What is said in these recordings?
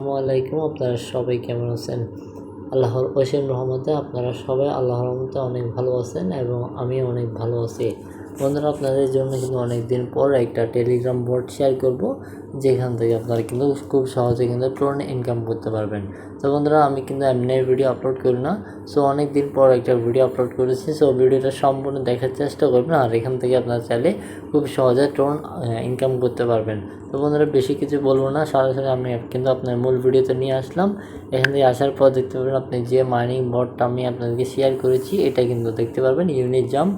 আসসালামু আলাইকুম। আপনারা সবাই কেমন আছেন? আল্লাহর অসীম রহমতে আপনারা সবাই আল্লাহর রহমতে অনেক ভালো আছেন এবং আমিও অনেক ভালো আছি। বন্ধুরা, আপনাদের জন্য কিন্তু অনেক দিন পর একটা টেলিগ্রাম বোর্ড শেয়ার করব, যেখান থেকে আপনারা কিন্তু খুব সহজে কিন্তু ট্রোন ইনকাম করতে পারবেন। তো বন্ধুরা, আমি কিন্তু এমনি ভিডিও আপলোড করি না, সো অনেক দিন পর একটা ভিডিও আপলোড করেছি। সো ভিডিওটা সম্পূর্ণ দেখার চেষ্টা করবেন, আর এখান থেকে আপনারা চাইলে খুব সহজে ট্রোন ইনকাম করতে পারবেন। তো বন্ধুরা, বেশি কিছু বলবো না, সরাসরি আমি কিন্তু আপনার মূল ভিডিওতে নিয়ে আসলাম। এখান থেকে আসার পর দেখতে পাবেন আপনি যে মাইনিং বটটা আমি আপনাদেরকে শেয়ার করেছি, এটা কিন্তু দেখতে পারবেন ইউনিজাম।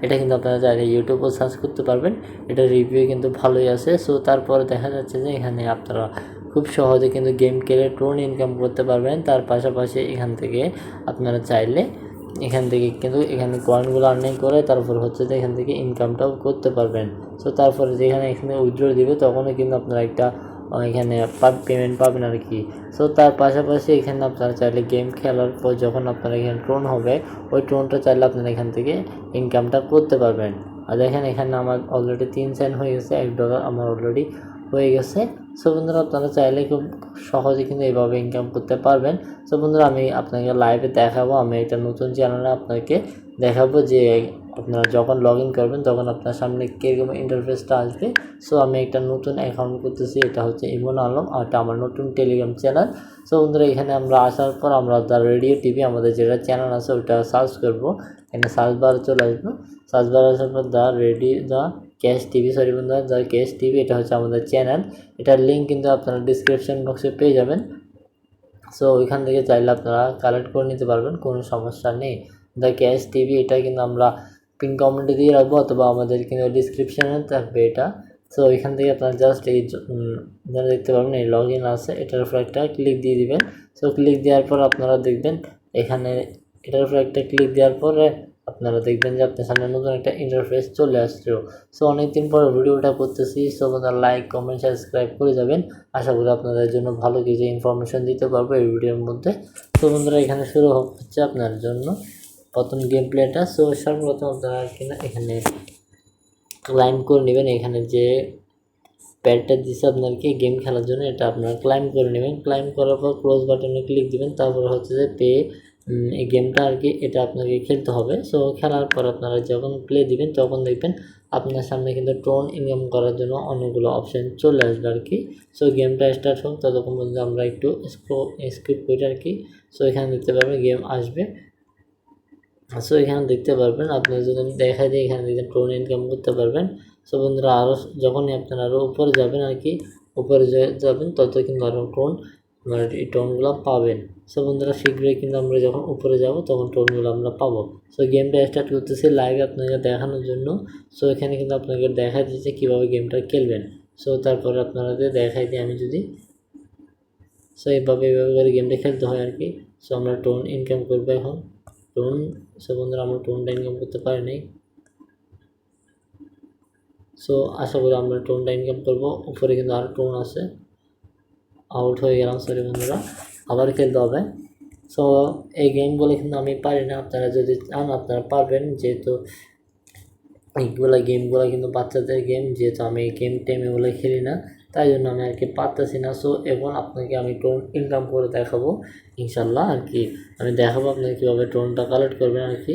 এটা কিন্তু আপনারা চাইলে ইউটিউবেও সার্চ করতে পারবেন, এটা রিভিউ কিন্তু ভালোই আছে। সো তারপরে দেখা যাচ্ছে যে এখানে আপনারা খুব সহজে কিন্তু গেম খেলে ট্রোন ইনকাম করতে পারবেন। তার পাশাপাশি এখান থেকে আপনারা চাইলে এখান থেকে কিন্তু এখানে কয়েনগুলো আর্নিং করে তারপর হচ্ছে যে এখান থেকে ইনকামটাও করতে পারবেন। সো তারপরে যেখানে এখানে উইথড্র দিবে তখনও কিন্তু আপনারা একটা এখানে পেমেন্ট পাবেন আর কি। সো তার পাশাপাশি এখানে আপনারা চাইলে গেম খেলার পর যখন আপনারা এখানে ট্রোন হবে, ওই ট্রোনটা চাইলে আপনারা এখান থেকে ইনকামটা করতে পারবেন। আর দেখেন এখানে আমার অলরেডি 3 সেন্ট হয়ে গেছে, $1 আমার অলরেডি হয়ে গেছে। সো বন্ধুরা, আপনারা চাইলে খুব সহজে কিন্তু এইভাবে ইনকাম করতে পারবেন। সো বন্ধুরা, আমি আপনাকে লাইভে দেখাবো, আমি একটা নতুন চ্যানেলে আপনাকে দেখাবো যে আপনারা যখন লগ ইন করবেন তখন আপনার সামনে কীরকম ইন্টারফেসটা আসবে। সো আমি একটা নতুন অ্যাকাউন্ট করতেছি, এটা হচ্ছে ইমন আলম, আর এটা আমার নতুন টেলিগ্রাম চ্যানেল। সো বন্ধুরা, এখানে আমরা আসার পর আমরা দ্য রেডিও টিভি আমাদের যেটা চ্যানেল আছে ওটা সার্চ করবো। এখানে সার্চ বার চলে আসবো, সার্চ বার আসার পর দ্য ক্যাশ টিভি, সরি বন্ধুরা, দ্য ক্যাশ টিভি, এটা হচ্ছে আমাদের চ্যানেল। এটার লিঙ্ক কিন্তু আপনারা ডিসক্রিপশন বক্সে পেয়ে যাবেন। সো ওইখান থেকে চাইলে আপনারা কালেক্ট করে নিতে পারবেন, কোনো সমস্যা নেই। দ্য ক্যাশ টিভি এটা কিন্তু আমরা পিন কমেন্টে দিয়ে রাখবো, অথবা আমাদের কিন্তু ডিসক্রিপশানে থাকবে এটা। সো এখান থেকে আপনারা জাস্ট এই দেখতে পাবেন এই লগ ইন আছে, এটার উপর একটা ক্লিক দিয়ে দিবেন। সো ক্লিক দেওয়ার পর আপনারা দেখবেন এখানে এটার উপর একটা ক্লিক দেওয়ার পরে আপনারা দেখবেন যে আপনার সামনে নতুন একটা ইন্টারফেস চলে আসলো। সো অনেকদিন পর ভিডিওটা করতেছি, সো আপনারা লাইক কমেন্ট সাবস্ক্রাইব করে যাবেন। আশা করি আপনাদের জন্য ভালো কিছু ইনফরমেশন দিতে পারবো এই ভিডিওর মধ্যে। তো বন্ধুরা, এখানে শুরু হচ্ছে আপনার জন্য প্রথম গেম প্লেটা। সো সর্বপ্রথম আপনারা কিনা এখানে ক্লাইম করে নেবেন, এখানে যে প্যাডটা দিচ্ছে আপনাকে গেম খেলার জন্য, এটা আপনারা ক্লাইম করে নেবেন। ক্লাইম করার পর ক্লোজ বাটনে ক্লিক দিবেন, তারপর হচ্ছে যে পে এই গেমটা আর কি, এটা আপনাকে খেলতে হবে। সো খেলার পর আপনারা যখন প্লে দিবেন তখন দেখবেন আপনার সামনে কিন্তু ট্রোন ইনকাম করার জন্য অনেকগুলো অপশান চলে আসবে আর কি। সো গেমটা স্টার্ট হোক, ততক্ষণ পর্যন্ত আমরা একটু স্কিপ করি আর কি। সো এখানে দেখতে পাবেন গেম আসবে। সো এখানে দেখতে পারবেন, আপনারা যদি আমি দেখাই দিই, এখানে দেখতে ট্রোন ইনকাম করতে পারবেন। সো বন্ধুরা, আরও যখনই আপনারা আরও উপরে যাবেন আর কি, উপরে যাবেন তত কিন্তু আরও ট্রোন এই টোনগুলো পাবেন। সো বন্ধুরা, শীঘ্রই কিন্তু আমরা যখন উপরে যাব তখন টোনগুলো আমরা পাবো। সো গেমটা স্টার্ট করতেছি লাইভে আপনাকে দেখানোর জন্য। সো এখানে কিন্তু আপনাকে দেখা দিচ্ছে কীভাবে গেমটা খেলবেন। সো তারপরে আপনাদের দেখাই দিই আমি যদি। সো এইভাবে করে গেমটা খেলতে হয় আর কি। সো আমরা টোন ইনকাম করবো এখন টোন। সো বন্ধুরা, আমরা টোনটা ইনকাম করতে পারি নাই। সো আশা করি আমরা টোনটা ইনকাম করবো। উপরে কিন্তু আরও টোন আছে, আউট হয়ে গেলাম, সরি বন্ধুরা, আবার খেলতে হবে। সো এই গেমগুলো কিন্তু আমি পারি না, আপনারা যদি চান আপনারা পারবেন, যেহেতু এইগুলো গেমগুলো কিন্তু বাচ্চাদের গেম, যেহেতু আমি গেম টেম এগুলো খেলি না, তাই জন্য আমি আর কি পারতেছি না। সো এখন আপনাকে আমি টোন ইনকাম করে দেখাবো ইনশাল্লাহ আর কি। আমি দেখাবো আপনাকে কীভাবে টোনটা কালেক্ট করবেন আর কি।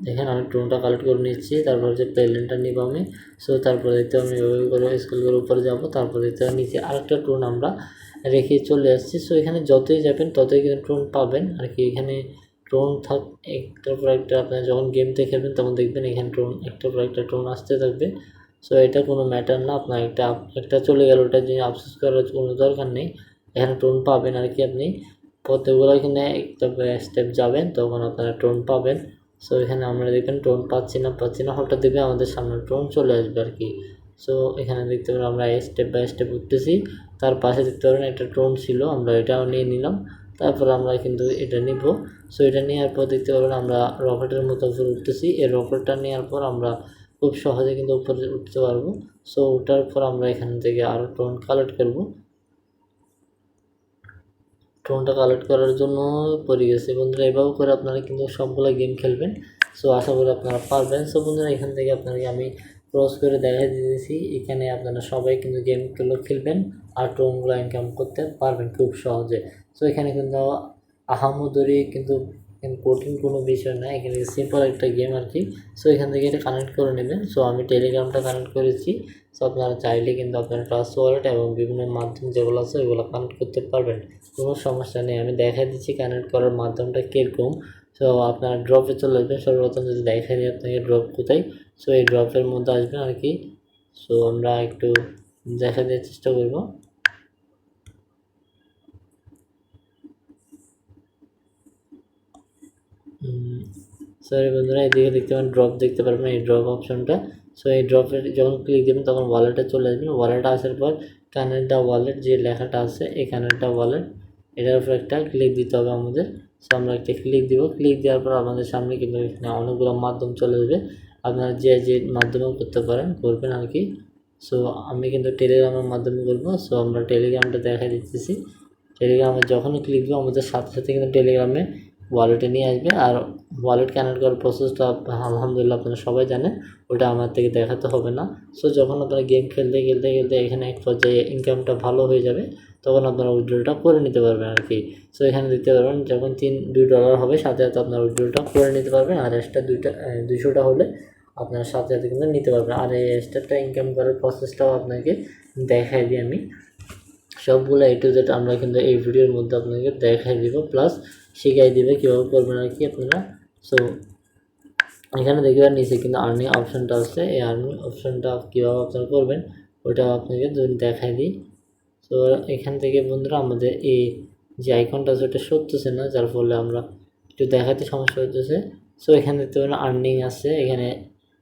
দেখেন আমি টোনটা কালেক্ট করে নিচ্ছি, তারপর হচ্ছে প্লেনটা নিব আমি। সো তারপরে দেখতে আমি এভাবে করে স্কুল করে উপরে যাবো, তারপরে দেখতে নিচে আরেকটা টোন আমরা রেখে চলে আসছি। সো এখানে যতই যাবেন ততই কিন্তু টোন পাবেন আর কি। এখানে টোন একটার পর একটা, আপনারা যখন গেমতে খেলবেন তখন দেখবেন এখানে টোন একটার পর একটা টোন আসতে থাকবে। সো এটা কোনো ম্যাটার না, আপনার একটা চলে গেল, ওটার জন্য আফসোস করার কোনো দরকার নেই। এখানে টোন পাবেন আর কি। আপনি প্রত্যেকগুলো এখানে একটা স্টেপ যাবেন তখন আপনারা টোন পাবেন। সো এখানে আমরা দেখবেন টোন পাচ্ছি না, হঠাৎ দেখবেন আমাদের সামনে টোন চলে আসবে আর কি। সো এখানে দেখতে পাবেন আমরা স্টেপ বাই স্টেপ উঠতেছি, তার পাশে দেখতে পাবেন একটা টোন ছিল, আমরা এটাও নিয়ে নিলাম। তারপর আমরা কিন্তু এটা নিব। সো এটা নেওয়ার পর দেখতে পাবেন আমরা রকেটের মতো উপরে উঠতেছি। এই রকেটটা নেওয়ার পর আমরা খুব সহজে কিন্তু উপরে উঠতে পারবো। সো ওঠার পর আমরা এখান থেকে আরও টোন কালেক্ট করব। টোনটা কালেক্ট করার জন্য পড়ে গেছে বন্ধুরা। এভাবে করে আপনারা কিন্তু সবগুলো গেম খেলবেন। সো আশা করি আপনারা পারবেন। সো বন্ধুরা, এখান থেকে আপনাকে আমি ক্রস করে দেখাই দিয়েছি, এখানে আপনারা সবাই কিন্তু গেমগুলো খেলবেন। আর টোনগুলো ইনকাম করতে পারবেন খুব সহজে। সো এখানে কিন্তু আহামরি কিন্তু কঠিন কোনো বিষয় না, এখানে সিম্পল একটা গেম আর কি। সো এখান থেকে এটা কানেক্ট করে নেবেন। সো আমি টেলিগ্রামটা কানেক্ট করেছি। সো আপনারা চাইলে কিন্তু আপনার ট্রাস্ট ওয়ালেট এবং বিভিন্ন মাধ্যম যেগুলো আছে ওগুলো কানেক্ট করতে পারবেন, কোনো সমস্যা নেই। আমি দেখাই দিচ্ছি কানেক্ট করার মাধ্যমটা কীরকম। সো আপনারা ড্রপে চলে আসবেন। সর্বপ্রথম যদি দেখাই দিই আপনাকে ড্রপ কোথায়, সো এই ড্রপের মধ্যে আসবেন আর কি। সো আমরা একটু দেখা দেওয়ার চেষ্টা করব। সরি বন্ধুরা, এদিকে দেখতে পাবেন ড্রপ দেখতে পারবেন, এই ড্রপ অপশনটা। সো এই ড্রপে যখন ক্লিক দেবেন তখন ওয়ালেটে চলে আসবেন। ওয়ালেটে আসার পর কানেক্ট ওয়ালেট যে লেখাটা আছে এই কানেক্ট ওয়ালেট, এটার উপর একটা ক্লিক দিতে হবে আমাদের। সো আমরা একটা ক্লিক দিব। ক্লিক দেওয়ার পর আমাদের সামনে কিন্তু এখানে অনেকগুলো মাধ্যম চলে আসবে। আপনারা যে মাধ্যমে করতে পারেন করবেন আর কি। সো আমি কিন্তু টেলিগ্রামের মাধ্যমে করবো। সো আমরা টেলিগ্রামটা দেখা দিতেছি। টেলিগ্রামে যখনই ক্লিক দেবো আমাদের সাথে সাথে কিন্তু টেলিগ্রামে ওয়ালেটে নিয়ে আসবে। আর ওয়ালেট কানেক্ট করার প্রসেসটা আলহামদুলিল্লাহ আপনারা সবাই জানেন, ওটা আমার থেকে দেখাতে হবে না। সো যখন আপনারা গেম খেলতে খেলতে খেলতে এখানে এক পর্যায়ে ইনকামটা ভালো হয়ে যাবে তখন আপনারা উইথড্রলটা করে নিতে পারবেন আর কি। সো এখানে দেখতে পারবেন যখন $2 হবে সাথে সাথে আপনারা উইথড্রলটা করে নিতে পারবেন। আর এক্সট্রা 200টা হলে আপনার সাথে সাথে কিন্তু নিতে পারবেন। আর এই এক্সট্রাটা ইনকাম করার প্রসেসটাও আপনাকে দেখাই দিই আমি। সবগুলো A to Z আমরা কিন্তু এই ভিডিওর মধ্যে আপনাকে দেখাই দিব, প্লাস শিখাই দিবে কীভাবে করবেন আর কি আপনারা। সো এখানে দেখবেন নিচে কিন্তু আর্নিং অপশনটা আছে, এই আর্নিং অপশনটা কীভাবে আপনারা করবেন ওইটাও আপনাকে দেখাই দিই। তো এখান থেকে বন্ধুরা আমাদের এই যে আইকনটা আছে ওটা সরতেছে না, যার ফলে আমরা একটু দেখাতে সমস্যা হতেছে। সো এখানে দেখতে পারেন আর্নিং আছে, এখানে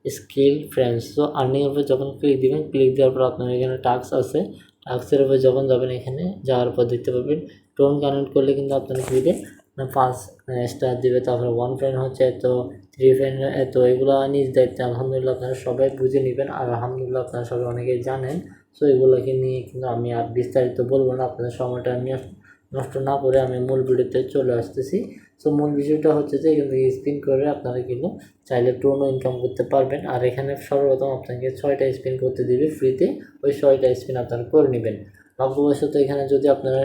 স্কিল ফ্রেন্ডস। সো আর্নিংয়ের উপর যখন ক্লিক দিবেন, ক্লিক দেওয়ার পর আপনার এখানে টাস্ক আছে, টাস্কের উপর যখন যাবেন এখানে যাওয়ার পর দেখতে পাবেন টোন কানেক্ট করলে কিন্তু আপনার ফ্রিতে 5 স্টার দেবে। তারপরে 1 ফ্রেন্ড হচ্ছে এত, 3 ফ্রেন্ড এত, এগুলো নিজ দায়িত্বে আলহামদুলিল্লাহ আপনারা সবাই বুঝে নেবেন। আর আলহামদুলিল্লাহ আপনারা সবাই অনেকেই জানেন। সো এগুলোকে নিয়ে কিন্তু আমি আর বিস্তারিত বলবো না, আপনাদের সময়টা আমি নষ্ট না করে আমি মূল ভিডিওতে চলে আসতেছি। সো মূল বিষয়টা হচ্ছে যে এখান থেকে স্পিন করে আপনারা কিন্তু চাইলে টোনও ইনকাম করতে পারবেন। আর এখানে সর্বপ্রথম আপনাকে 6টা স্পিন করতে দিবে ফ্রিতে, ওই 6টা স্পিন আপনারা করে নেবেন। ভাগ্যবশত এখানে যদি আপনারা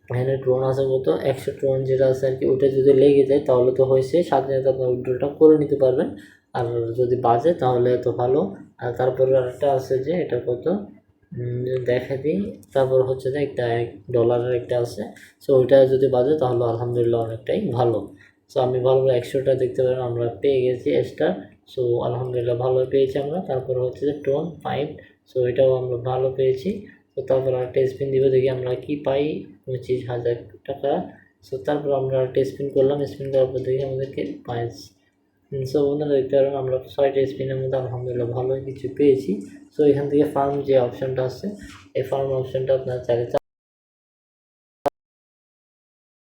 এখানে টোন আছে কত 100 টোন যেটা আছে আর কি, ওটা যদি লেগে যায় তাহলে তো হয়েছে, সাথে সাথে আপনার উইথড্রলটা করে নিতে পারবেন। আর যদি বাজে তাহলে তো ভালো। আর তারপরে আরেকটা আছে যে এটা কত দেখা দিই, তারপর হচ্ছে যে একটা $1 একটা আছে। সো ওইটা যদি বাজে তাহলে আলহামদুলিল্লাহ অনেকটাই ভালো। সো আমি ভালো 100টা দেখতে পারেন আমরা পেয়ে গেছি স্টার। সো আলহামদুলিল্লাহ ভালো পেয়েছি আমরা। তারপর হচ্ছে যে টোন 5, সো এটাও আমরা ভালো পেয়েছি। তো তারপর আরেকটা স্পিন দিব, দেখি আমরা কি পাই, 25,000 টাকা। সো তারপর আমরা আরেকটা স্পিন করলাম, স্পিন দেওয়ার পর দেখি আমাদেরকে 5। সো বন্ধুরা দেখতে পারেন আমরা 6টা স্পিনের মধ্যে আলহামদুলিল্লাহ ভালোই কিছু পেয়েছি। সো এখান থেকে ফার্ম যে অপশানটা আছে এই ফার্ম অপশানটা আপনারা চাইলে